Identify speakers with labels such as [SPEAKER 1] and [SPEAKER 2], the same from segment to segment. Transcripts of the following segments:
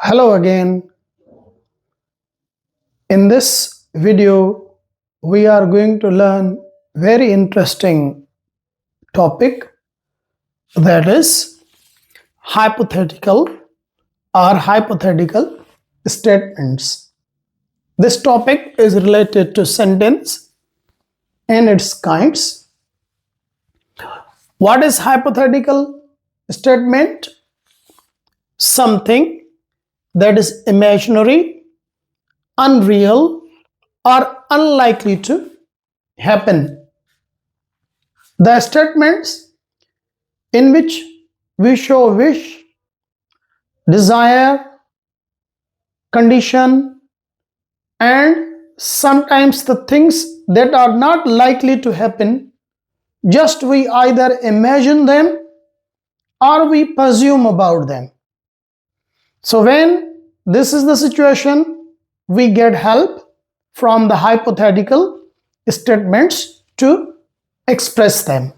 [SPEAKER 1] Hello again. In this video, we are going to learn very interesting topic, that is hypothetical statements. This topic is related to sentence and its kinds. What is hypothetical statement? Something that is imaginary, unreal, or unlikely to happen. The statements in which we show wish, desire, condition, and sometimes the things that are not likely to happen, just we either imagine them or we presume about them. So when this is the situation, we get help from the hypothetical statements to express them.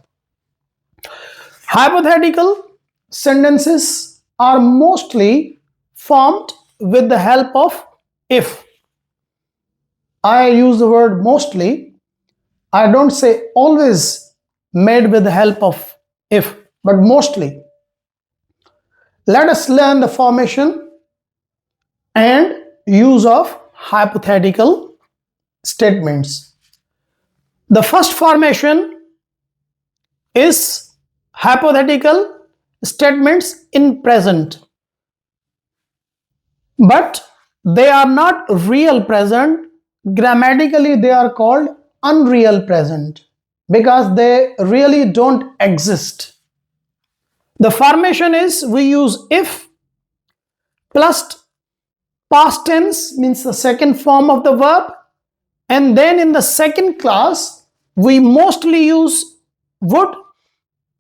[SPEAKER 1] Hypothetical sentences are mostly formed with the help of if. I use the word mostly. I don't say always made with the help of if, but mostly. Let us learn the formation and use of hypothetical statements. The first formation is hypothetical statements in present, but they are not real present. Grammatically, they are called unreal present because they really don't exist. The formation is we use if plus past tense, means the second form of the verb, and then in the second class we mostly use would,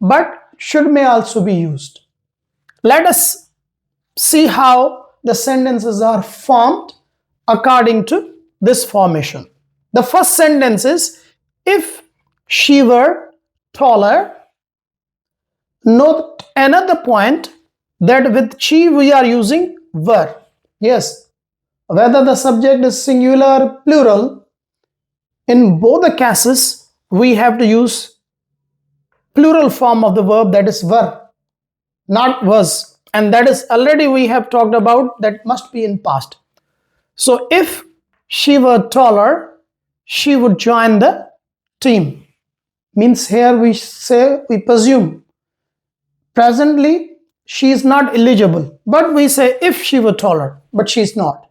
[SPEAKER 1] but should may also be used. Let us see how the sentences are formed according to this formation. The first sentence is, if she were taller. Note another point that with she we are using were. Yes, whether the subject is singular or plural, in both the cases we have to use plural form of the verb, that is were, not was, and that is already we have talked about, that must be in past. So if she were taller, she would join the team. Means here we say, we presume presently she is not eligible, but we say if she were taller, but she is not.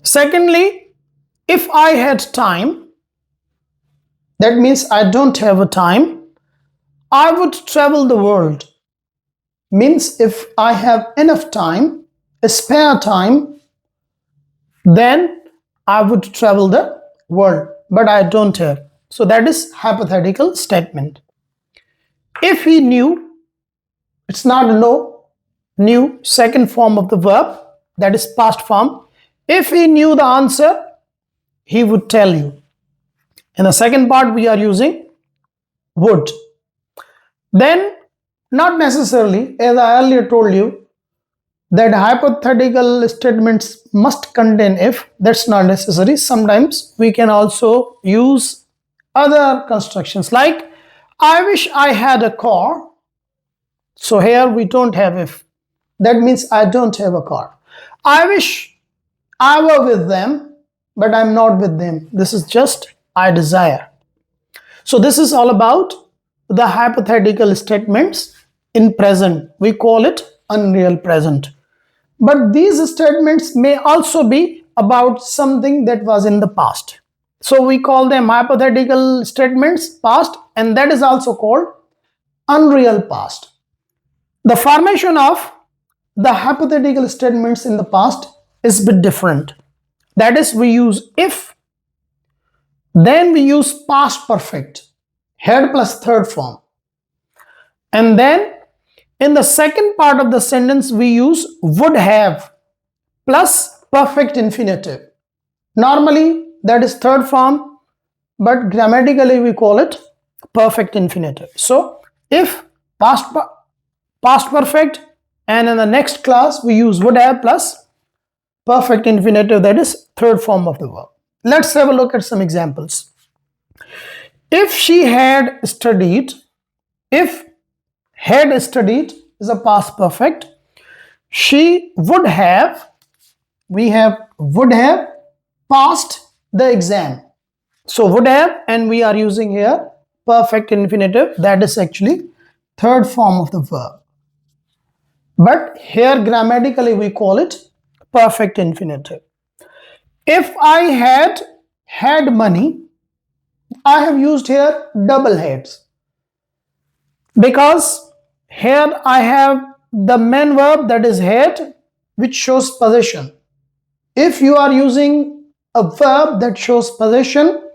[SPEAKER 1] Secondly, if I had time, that means I don't have a time, I would travel the world. Means if I have enough time, a spare time, then I would travel the world, but I don't have. So that is hypothetical statement. If he knew, it's not a no, knew, second form of the verb, that is past form. If he knew the answer, he would tell you. In the second part we are using would. Then not necessarily, as I earlier told you, that hypothetical statements must contain if. That's not necessary. Sometimes we can also use other constructions like I wish I had a car. So here we don't have if. That means I don't have a car. I wish I were with them, but I'm not with them. This is just I desire. So this is all about the hypothetical statements in present. We call it unreal present. But these statements may also be about something that was in the past. So we call them hypothetical statements past, and that is also called unreal past. The formation of the hypothetical statements in the past is a bit different. That is, we use if, then we use past perfect, head plus third form, and then in the second part of the sentence we use would have plus perfect infinitive. Normally that is third form, but grammatically we call it perfect infinitive. So if past perfect, And in the next class, we use would have plus perfect infinitive, that is third form of the verb. Let's have a look at some examples. If she had studied, if had studied is a past perfect, she would have, we have would have passed the exam. So would have, and we are using here perfect infinitive, that is actually third form of the verb. But here grammatically we call it perfect infinitive. If I had money, I have used here double heads because here I have the main verb, that is had, which shows possession. If you are using a verb that shows possession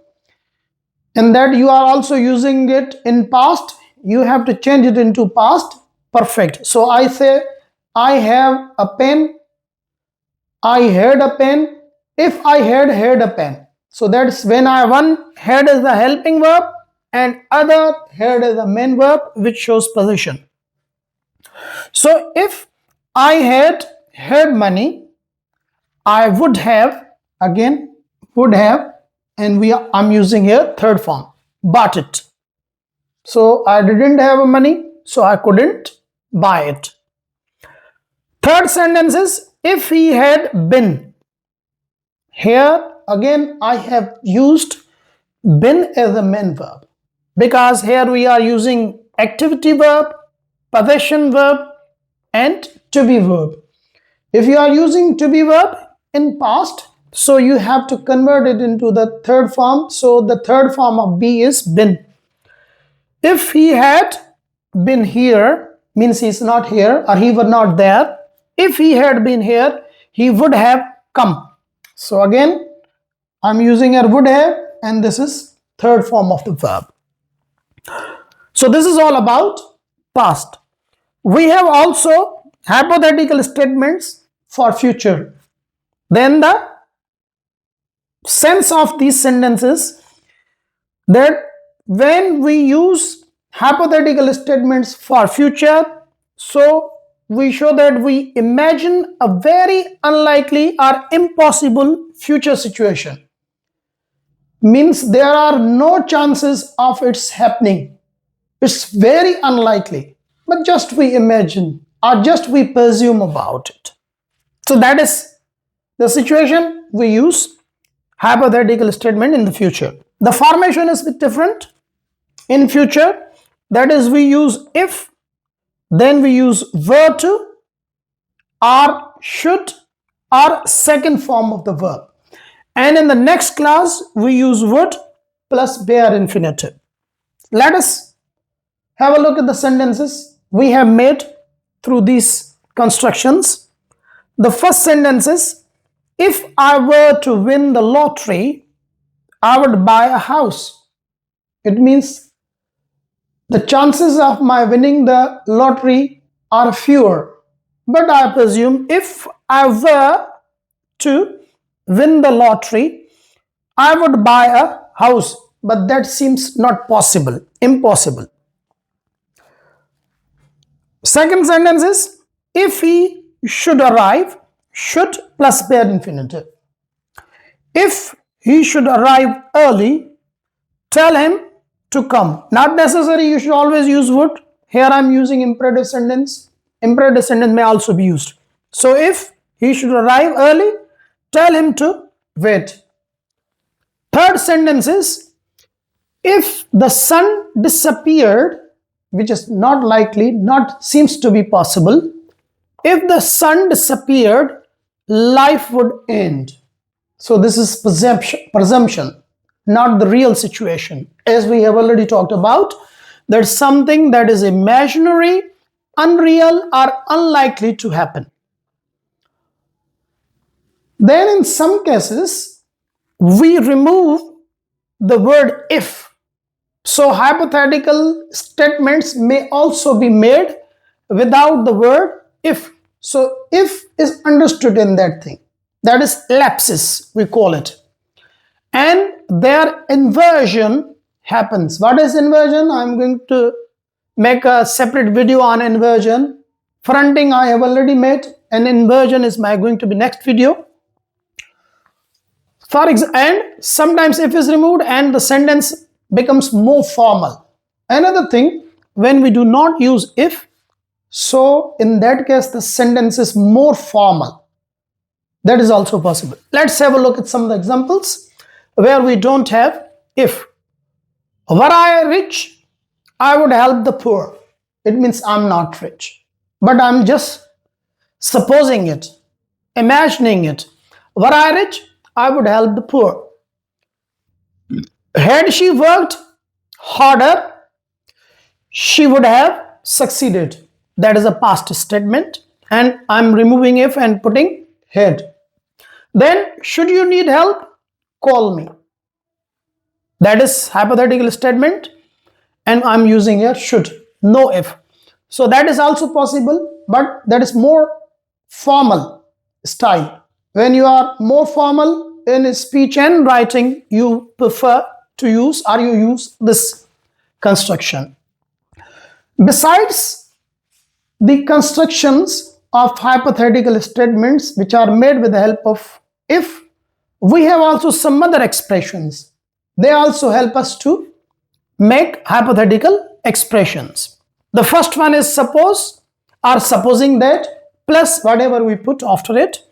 [SPEAKER 1] and that you are also using it in past, you have to change it into past perfect. So I say I have a pen, I had a pen, if I had a pen. So that's when one had is the helping verb and other had is the main verb which shows possession. So if I had money, I would have, again would have, and I'm using here third form, bought it. So I didn't have money, so I couldn't buy it. Third sentence is if he had been. Here again I have used been as a main verb because here we are using activity verb, possession verb and to be verb. If you are using to be verb in past, so you have to convert it into the third form. So the third form of be is been. If he had been here, means he's not here or he were not there. If he had been here, he would have come. So again, I'm using a would have, and this is third form of the verb. So this is all about past. We have also hypothetical statements for future. Then the sense of these sentences, that when we use hypothetical statements for future, so we show that we imagine a very unlikely or impossible future situation. Means there are no chances of its happening. It's very unlikely, but just we imagine or just we presume about it. So that is the situation we use hypothetical statement in the future. The formation is a bit different in future. That is, we use if, then we use were to, or should, or second form of the verb. And in the next class, we use would plus bare infinitive. Let us have a look at the sentences we have made through these constructions. The first sentence is, if I were to win the lottery, I would buy a house. It means the chances of my winning the lottery are fewer. But I presume if I were to win the lottery, I would buy a house. But that seems not possible, impossible. Second sentence is, if he should arrive, should plus bare infinitive. If he should arrive early, tell him to come. Not necessary you should always use would. Here I am using imperative sentence. Imperative sentence may also be used. So if he should arrive early, tell him to wait. Third sentence is, if the sun disappeared, which is not likely, not seems to be possible. If the sun disappeared, life would end. So this is presumption, not the real situation. As we have already talked about, there's something that is imaginary, unreal, or unlikely to happen. Then in some cases, we remove the word if. So hypothetical statements may also be made without the word if. So if is understood in that thing. That is lapses, we call it. And their inversion happens. What is inversion? I'm going to make a separate video on inversion. Fronting I have already made, and inversion is my going to be next video. And sometimes if is removed and the sentence becomes more formal. Another thing, when we do not use if, so in that case the sentence is more formal. That is also possible. Let's have a look at some of the examples where we don't have if. Were I rich, I would help the poor. It means I'm not rich, but I'm just supposing it, imagining it. Were I rich, I would help the poor. Had she worked harder, she would have succeeded. That is a past statement, and I'm removing if and putting had. Then, should you need help, call me. That is hypothetical statement, and I'm using here should, no if. So that is also possible, but that is more formal style. When you are more formal in speech and writing, you prefer to use or you use this construction. Besides the constructions of hypothetical statements which are made with the help of if, we have also some other expressions. They also help us to make hypothetical expressions. The first one is suppose or supposing that plus whatever we put after it.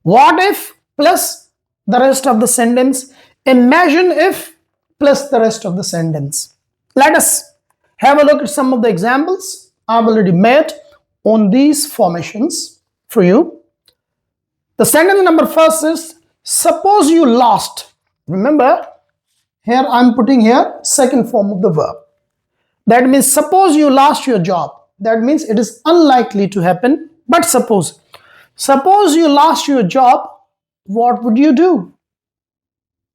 [SPEAKER 1] What if plus the rest of the sentence. Imagine if plus the rest of the sentence. Let us have a look at some of the examples I've already made on these formations for you. The sentence number first is suppose you lost. Remember, here I'm putting here second form of the verb. That means suppose you lost your job. That means it is unlikely to happen, but suppose you lost your job, what would you do?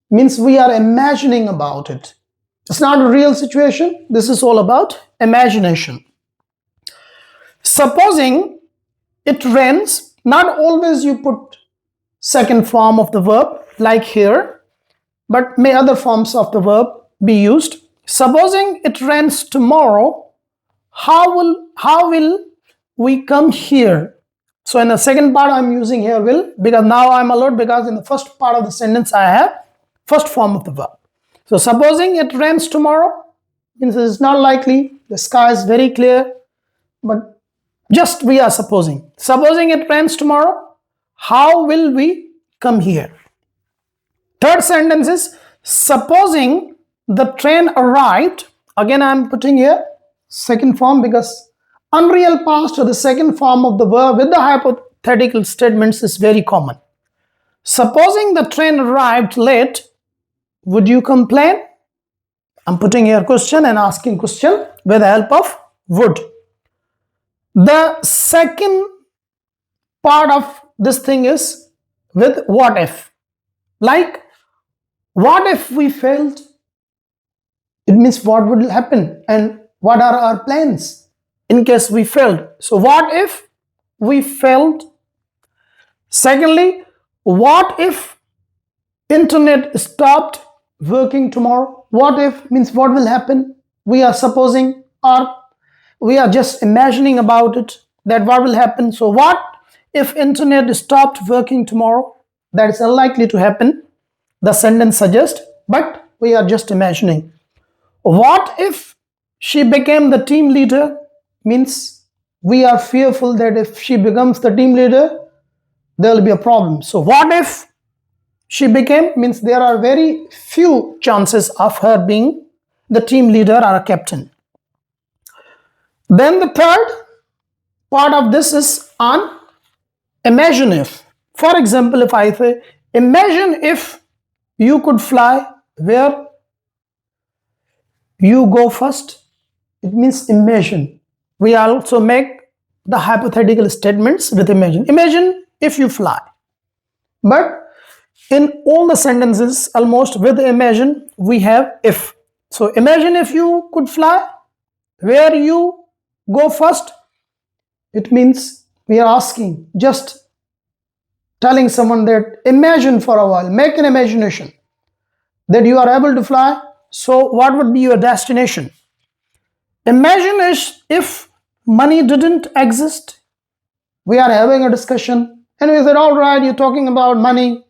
[SPEAKER 1] Means we are imagining about it. It's not a real situation. This is all about imagination. Supposing it rains, not always you put second form of the verb like here, but may other forms of the verb be used. Supposing it rains tomorrow, how will we come here? So in the second part I'm using here will, because now I'm alert, because in the first part of the sentence I have first form of the verb. So supposing it rains tomorrow means it is not likely, the sky is very clear, but just we are supposing. Supposing it rains tomorrow, how will we come here? Third sentence is supposing the train arrived. Again I am putting here second form because unreal past or the second form of the verb with the hypothetical statements is very common. Supposing the train arrived late, would you complain? I'm putting here question and asking question with the help of would. The second part of this thing is with what if. Like, what if we failed? It means what would happen and what are our plans in case we failed. So what if we failed? Secondly, what if internet stopped working tomorrow? What if means what will happen? We are supposing or we are just imagining about it that what will happen. So what if internet stopped working tomorrow? That is unlikely to happen, the sentence suggests, but we are just imagining. What if she became the team leader? Means we are fearful that if she becomes the team leader, there will be a problem. So what if she became means there are very few chances of her being the team leader or a captain. Then the third part of this is on imagine if. For example, if I say imagine if you could fly, where you go first, it means imagine. We also make the hypothetical statements with imagine. Imagine if you fly. But in all the sentences almost with imagine we have if. So imagine if you could fly, where you go first. It means we are asking, just telling someone that imagine for a while, make an imagination that you are able to fly. So what would be your destination? Imagine if money didn't exist, we are having a discussion and we said, all right, you're talking about money.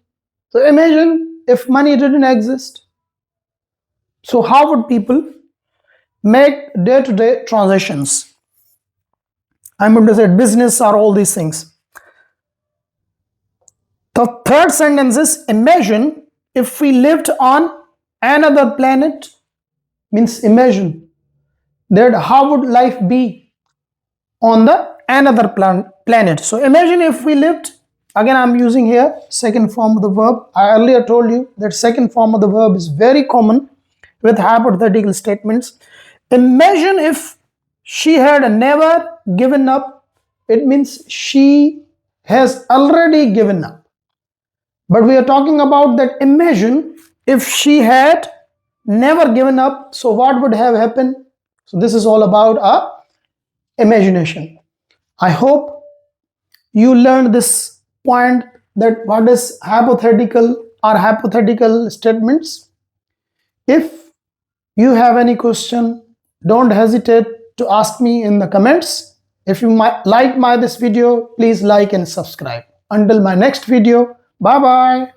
[SPEAKER 1] So imagine if money didn't exist. So how would people make day-to-day transactions? I'm going to say business or all these things. The third sentence is, imagine if we lived on another planet. Means imagine that how would life be on the another planet. So imagine if we lived, again I'm using here second form of the verb. I earlier told you that second form of the verb is very common with hypothetical statements. Imagine if she had never given up. It means she has already given up. But we are talking about that imagine if she had never given up. So what would have happened? So this is all about our imagination. I hope you learned this point, that what is hypothetical or hypothetical statements. If you have any question, don't hesitate to ask me in the comments. If you like this video, please like and subscribe. Until my next video, bye bye.